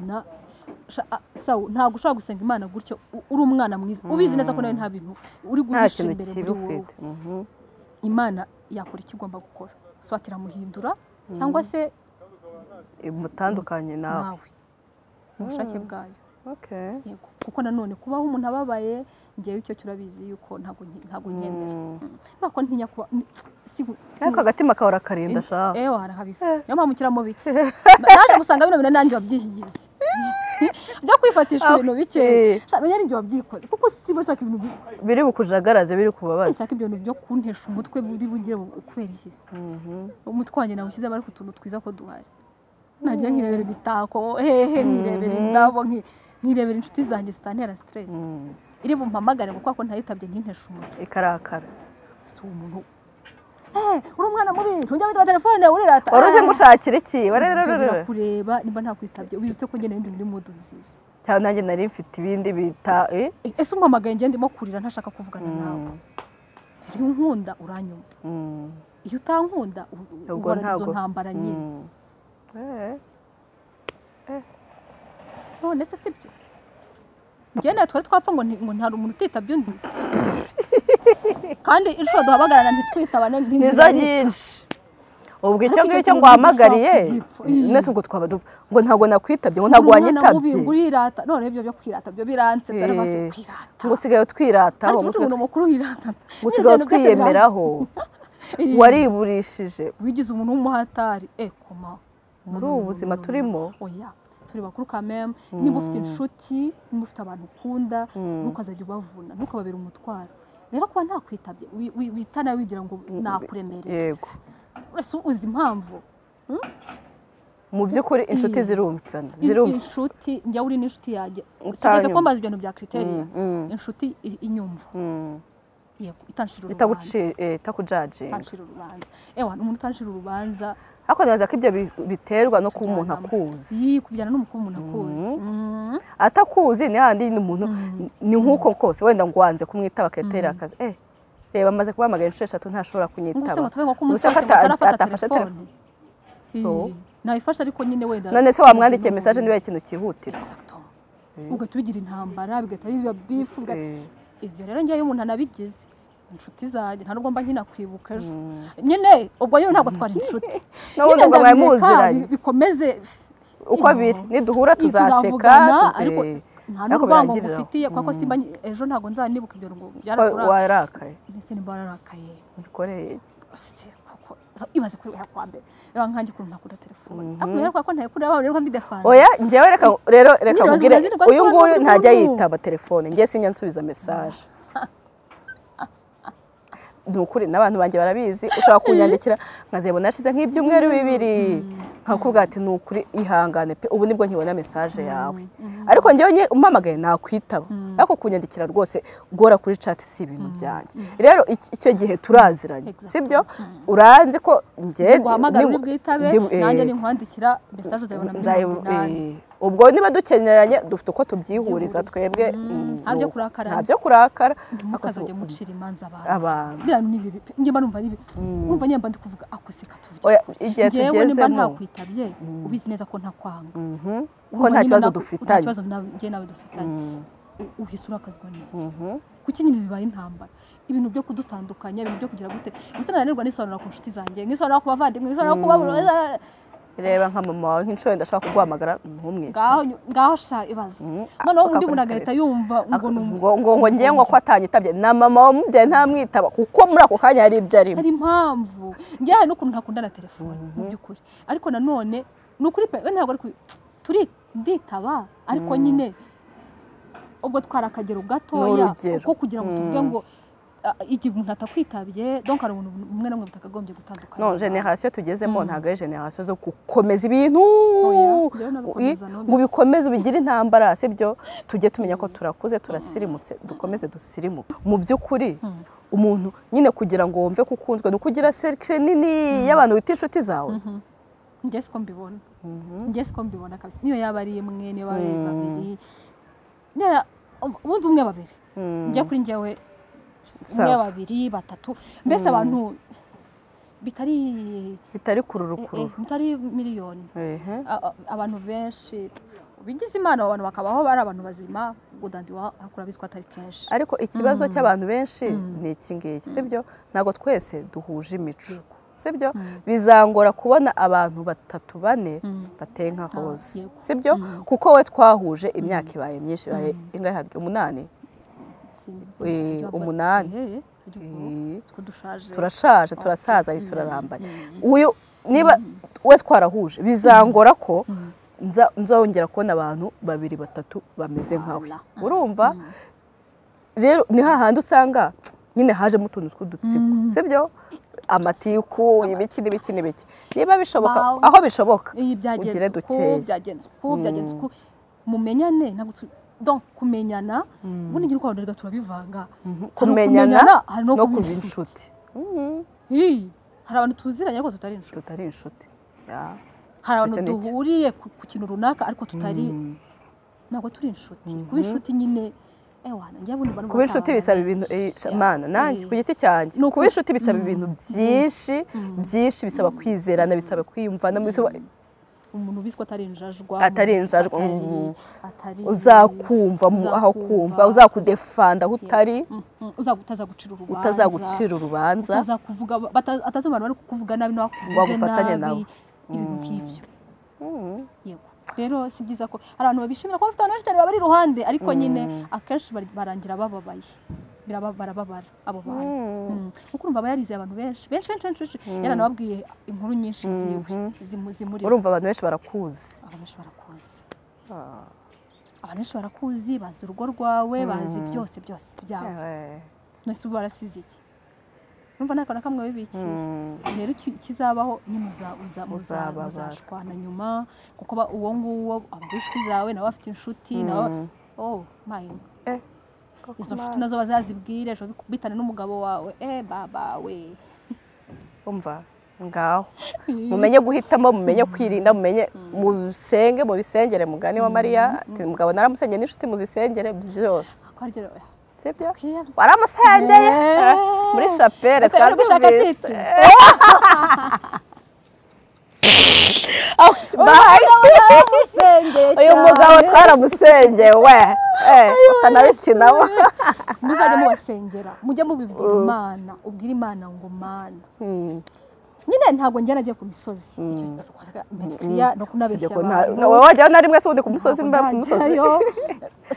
ntabwo ushobora gusenga Imana gutyo uri umwana mwiza ubizi neza ko nawe nta bintu uri guhisha imbere muri wowe Imana yakora icyo igomba gukora swatira muhindura cyangwa se mutandukanye nawe ubushake bwayo yego kuko nanone kubaho umuntu ababaye ngewe icyo turabizi yuko ntabwo nyemera nako ntinya kuba ariko agatima kawe rakarinda sha harahabise niyo mpamvu ukiramo bike naje gusanga bino bintu nanjye wabyigize byo kwifatisha ibintu bike menya n'ibyo wabyikoze kuko sibo nshaka ibintu biri bukujagaraze biri kubabaza nshaka ibintu byo kuntesha umutwe buri bugire ukubera iki umutwe wanjye nawushyize bari ku tuntu twiza ko duhari nagiye nkirebera ibitako nkirebera indabo nkirebera inshuti zanjye zitantera stress iri bumpamagare kuko ko ntayitabye nkintesha umutwe ikarakara si umuntu uri umwana mubi tujya wita telefone urirata waruze mushakira iki barererere kureba nimba ntakwitabye ubizute ko ngene ndi muri mood nziza cyane nanjye nari mfite ibindi bita ese umpamagaye ngende ndimo kurira ntashaka kuvugana nawe iyo unkunda uranyumva iyo utankunda ubwo ntago ntambara nyine none se sibyo njye twari twapfa ngo nta umuntu utitabye undi kandi inshuro duhamagarana ntitwitabane nizo nyinshi ubwo icyo ngicyo ngo wahamagariye nese ubwo twaba ngo ntabwo nakwitabye ngo ntabwo wanyitabye urirata none ibyo byo kwirata byo biranse byari base kwirata ngo usigaye twirataho umuntu mukuru wirata usigaye twiyemeraho wariburishije wigize umuntu w'umuhatari koma muri ubu buzima turimo oya turi bakuru kameme niba ufite inshuti niba ufite abantu ukunda ntukazajya ubavuna ntukababera umutwaro rero kuba ntakwitabye witana wigira ngo nakuremereye yego ese uzi impamvu mu by'ukuri inshuti zirumvana inshuti njya uri n'inshuti yanjye tugeze ko mbaza ibintu bya criteriya inshuti inyumva yego itanshira urubanza umuntu utanshira urubanza ariko nibaza ko ibyo biterwa no kuba umuntu akuzi kubyana n'umukuru umuntu akuzi atakuzi ni handi n'umuntu ni nk'uko kose wenda ngo wanze kumwitaba akatera akazi reba amaze kubahamagara inshuro 3 ntashobora kunyitaba gusa atafashe telefone nayifashe ariko nyine wenda none se wamwandikiye message niba ikintu kihutira ugahita ubigira intambara bigahita biba bifu ibyo rero njyewe umuntu anabigize inshuti zanjye nta nubwo mba nkina kwibuka ejo nyine ubwo yo ntabwo twari inshuti n'ubundi ngo mwamuziranye bikomeze uko biri niduhura tuzaseka ariko nta n'urwango ngufitiye kuko simba ejo ntabwo nzanibuka ibyo ngo byarakora warakaye ndetse nimba warakaye bikoreye ibaze kuri kwa mbere rero nkanjye kuntu nakunda telefone ariko ko ntayikunda aho rero mbi defana oya njyewe reka mubwire uyu nguyu ntajya yitaba telefone njye sinya nsubiza message nukuri n'abantu banjye barabizi ushaka kunyandikira nkazebona nashize nk'ibyumweru 2 nkakubwira ati nukuri ihangane pe ubu nibwo nkibona message yawe ariko njyewe umpamagaye nakwitaba ariko kunyandikira rwose gora kuri chat si ibintu byanjye rero icyo gihe turaziranye sibyo uranze ko njye guhamagara uri bwitabe nanjye ninkwandikira message uzabona ubwo niba dukeneranye dufite uko tubyihuriza twebwe ntabyo kurakara ntabyo kurakara mukazajya mucira imanza abantu biriya ni bibi njye mba numva ari bibi numva nyemba ndi kuvuga akoseka tuvuge igihe tugezemo ntakwitabye ubizi neza ko ntakwanga ko nta kibazo dufitanye nta kibazo njye nawe dufitanye uhise urakazwa n'iki kuki nyine bibaye intambara ibintu byo kudutandukanya ibintu byo kugira gute gusa nanirwa nisobanura ku nshuti zanjye nisobanura ku bavandimwe nisobanura ku babura reba nka mama wawe nk'inshuro ndashaka kuguhamagara ntumwe ngaho sha ibaze noneho undi muntu agahita yumva ngo ngiye ngo ko atanyitabye na mama wamubyaye ntamwitaba kuko muri ako kanya hari ibyo arimo hari impamvu njye hari n'ukuntu ntakunda na telefone mu by'ukuri ariko nanone ni ukuri pe ntabwo ari turi nditaba ariko nyine ubwo twara akagero gatoya ko kugira ngo tuvuge ngo igihe umuntu atakwitabye donc hari umuntu umwe namwe bitakagombye gutandukana no generation tugezemo ntago ari generation zo gukomeza ibintu ngo bikomeze ubigira intambara sibyo tujye tumenya ko turakuze turasirimutse dukomeze dusirimuke mu by'ukuri umuntu nyine kugira ngo wumve ko ukunzwe nukugira cercle nini y'abantu wita inshuti zawe njye siko mbibona kabisa niyo yaba ari imwe niyo bari babiri ubundi umwe babiri njye kuri njyewe umwe babiri batatu mbese abantu bitari kururukuru bitari miliyoni abantu benshi bigize imana abantu bakabaho bari abantu bazima gudandi wakura bizwa atari kenshi ariko ikibazo cy'abantu benshi ni iki ngiki sibyo ntago twese duhuje imico sibyo bizangora kubona abantu batatu bane bateye nka hose sibyo kuko we twahuje imyaka ibaye myinshi ibaye ingahe haryo 8 umunani turashaje turasaza turarambaye uyu niba we twarahuje bizangora ko nzongera kubona abantu babiri batatu bameze nkawe urumva rero ni hahandi usanga nyine hajemo utuntu tw'udutsiko sibyo amatiku ibiki niba bishoboka aho bishoboka ugire dukeya byagenze mumenyane donc kumenyana ubundi ngira uko abantu turabivanga kumenyana no kuba inshuti hari abantu tuziranye ariko tutari inshuti hari abantu duhuriye ku kintu runaka ariko tutari ntabwo turi inshuti kuba inshuti nyine kuba inshuti bisaba ibintu mana nanjye ku giti cyanjye kuba inshuti bisaba ibintu byinshi bisaba kwizerana bisaba kwiyumvana umuntu biziko atarinjajwa uzakumva aho kumva uzakudefanda aho utari utazagucira urubanza utazakuvuga atazomana bari kukuvuga nabi no bagufatanye nawe ibintu nk'ibyo yego rero si byiza ko hari abantu babishimira ko bafite abantu cyane bari iruhande ariko nyine akenshi barangira bababaye barababara abo bantu kuko urumva yarize abantu benshi yaranababwiye inkuru nyinshi zimuri urumva abantu benshi barakuzi barakuzi bazi urugo rwawe bazi byose byawe nose ubu barasize iki urumva nta kantu kamwe bibikiye rero kizabaho nyine uzashwana nyuma kuko uwo nguwo aba inshuti zawe nawe afite inshuti nawe izo nshuti nazo bazazibwire ejo bitane n'umugabo wawe baba we umva ngaho mumenye guhitamo mumenye kwirinda mumenye mubisengere mugani wa Mariya ati umugabo naramusengeye n'inshuti muzisengere byose sibyo waramusengeye muri chapelle twabyumvise uyu mugabo twaramusengeye we utanabikinaho muzajya mubasengera mujye mubibwira Imana ubwira Imana ngo Mana nyine ntabwo njye nagiye ku misozi no kunabeshya wajya na rimwe se undi ku musozi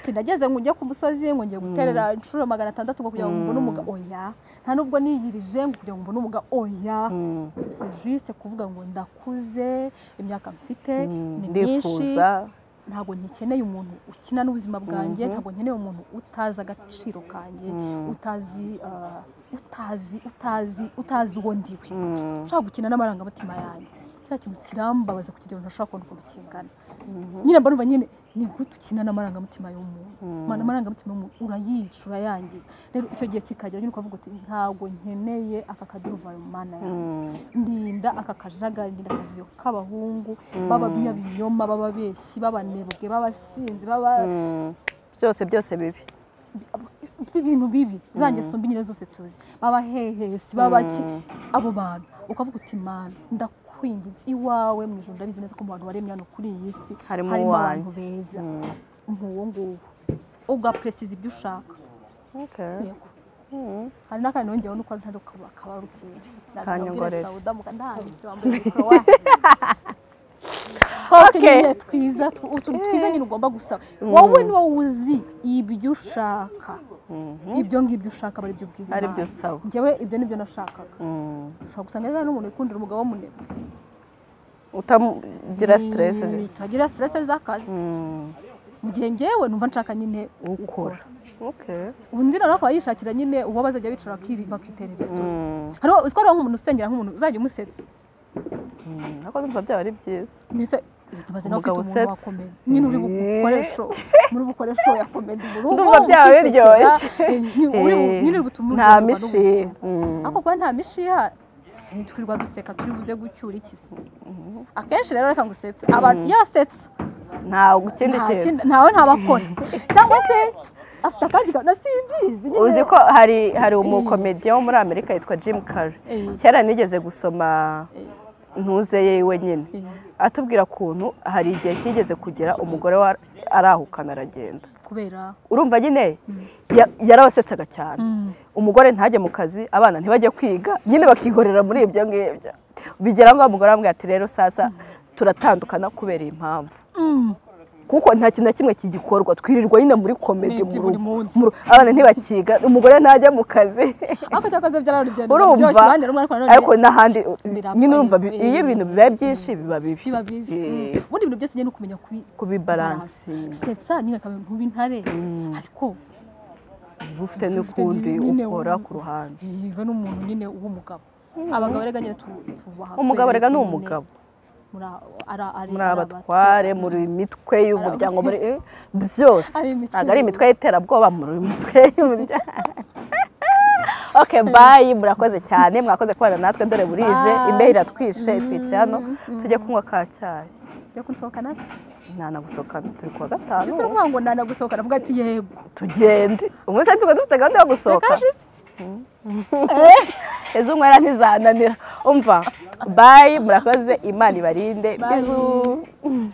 sinageze ngo njye ku musozi ngo ngiye guterera inshuro 600 ngo kugira ngo mbone umugabo oya nta nubwo niyirije ngo kugira ngo mbone umugabo oya c'est juste kuvuga ngo ndakuze imyaka mfite ni myinshi ntabwo nkeneye umuntu ukina n'ubuzima bwanjye ntabwo nkeneye umuntu utazi agaciro kanjye utazi uwo ndiwe ushaka gukina n'amarangamutima yanjye kiriya kintu kirambabaza kugira ngo ntashobora kubona ukuntu kingana nyine mba numva nyine ni gute ukina n'amarangamutima y'umuntu amarangamutima y'umuntu urayica urayangiza rero icyo gihe kikagera nyine ukavuga uti ntabwo nkeneye aka kaduruvayo mu mana yanjye ndinda aka kajagari ndinda akavuyo k'abahungu b'abanyabinyoma b'ababeshyi b'abanebwe b'abasinzi byose bibi ibintu bibi zanjye sombi nyine zose tuzi babahehesi babaki abo bantu ukavuga uti mana ndakwinginze iwawe mu ijuru ndabizi neza ko mu bantu baremye hano kuri iyi si harimo abantu beza nk'uwo nguwo ugapresiza ibyo ushaka hari n'akandi nongeyeho nuko ntari kabarukira kanyongorera okay twiza twiza nyine ugomba gusaba wowe niwo uzi ibyo ushaka ibyo ngibyo ushaka bari byo bwira ari byo sawa njyewe ibyo nibyo nashakaga ushaka gusanga rero n'umuntu ukundira umugabo w'umunebwe utagira stress utagira stress z'akazi mu gihe njyewe numva nshaka nyine ukora ubundi rero akaba yishakira nyine uwo bazajya bicara bakiterera istori hariho uziko ari nk'umuntu usengera nk'umuntu uzajya umusetsa nako numva byaba ari byiza nise ntibaze nawe ufite umuntu wakomeye nyine uri bukoresho muri bukoresho ya komedi mu rugo ndumva byaba biryoshye nyine uri gutuma nta mishi ako kwa nta mishiha twirwa duseka turi buze gucyura ikisi akenshi rero reka ngusetse abantu yasetsa ntawe ikindi kintu ntawe ntabakora cyangwa se afite akandi na simbizi uzi ko hari umukomediya wo muri Amerika yitwa Jim Carrey kera nigeze gusoma ntuze yewe nyine atubwira kuntu hari igihe kigeze kugera umugore wa arahukana aragenda kubera urumva nyine yarabasetsaga cyane umugore ntajye mu kazi abana ntibajye kwiga nyine bakihorera muri ibyo ngibyo bigera ngo umugore amubwira ati rero sasa turatandukana kubera impamvu kuko nta kintu na kimwe kigikorwa twirirwa nyine muri komedi abana ntibakiga umugore ntajya mu kazi ako cyakaze byararugendo urumva ariko n'ahandi nyine urumva iyo ibintu bibaye byinshi biba bibi ubundi ibintu byose nyine ukumenya kubibalansi setsa nyine akabe ntubi ntare ariko ufite n'ukundi ukora ku ruhande iwe n'umuntu nyine w'umugabo abagabo rega nyine tubaha umugabo rega ni umugabo muri abatware muri imitwe y'umuryango muri byose ntabwo ari imitwe y'iterabwoba muri imitwe y'umuryango okay bye murakoze cyane mwakoze kubana natwe dore burije imbeho iratwishe twicaye hano tujye kunywa ka cyayi tujye kunsohokana ntanagusohokana turi kuwa gatanu ese uvuga ngo ntanagusohokana avuga ati yego tugende umunsi ntabwo dufite gahunda yo gusohoka ejo umwera ntizananira umva bye murakoze imana ibarinde bizu